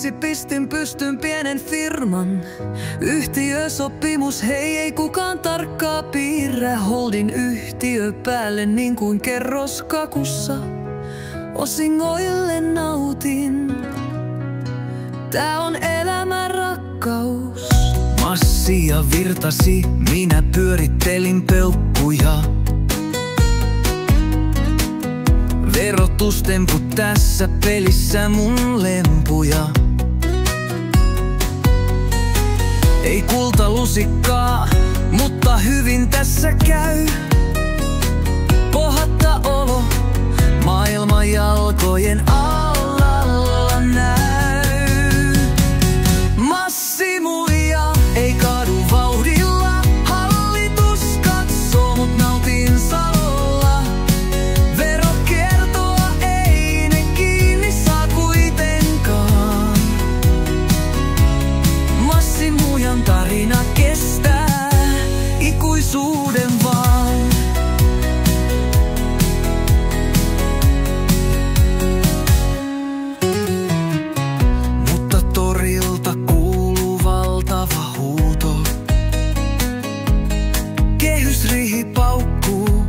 Siksi pistin pystyn pienen firman. Yhtiösopimus, hei ei kukaan tarkkaa piirrä. Holdin yhtiö päälle niin kuin kerroskakussa. Osingoille nautin. Tää on elämän rakkaus. Massia virtasi, minä pyörittelin peukkuja. Verotustemput tässä pelissä mun lempuja. Ei kultalusikkaa, mutta hyvin tässä käy. Pohatta olo, maailma jalkojen alla näy. Massimuja, ei kaadu vauhdilla. Hallitus katsoo, mut nautin salolla. Verokertoa ei ne kiinni saa kuitenkaan. Massimujan tarina kestää ikuisuuden vaan. Mutta torilta kuuluu valtava huuto. Kehysriihi paukkuu,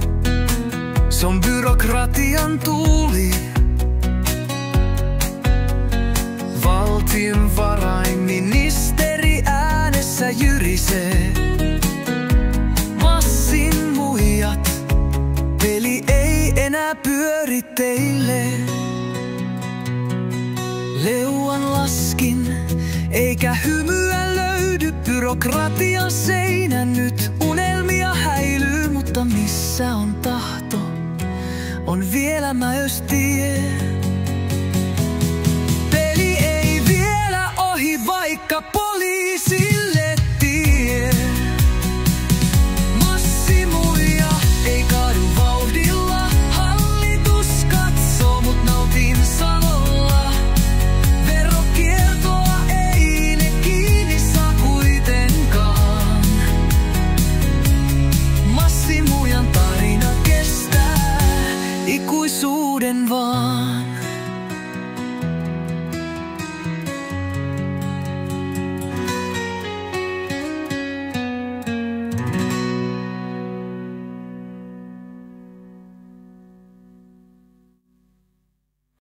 se on byrokratian tuuli. Valtiovarainministeri äänessä jyrisee. Massin muijat, peli ei enää pyöri teille. Leuan laskin, eikä hymyä löydy. Byrokratian seinä nyt unelmia häilyy. Mutta missä on tahto, on vielä mäöstie.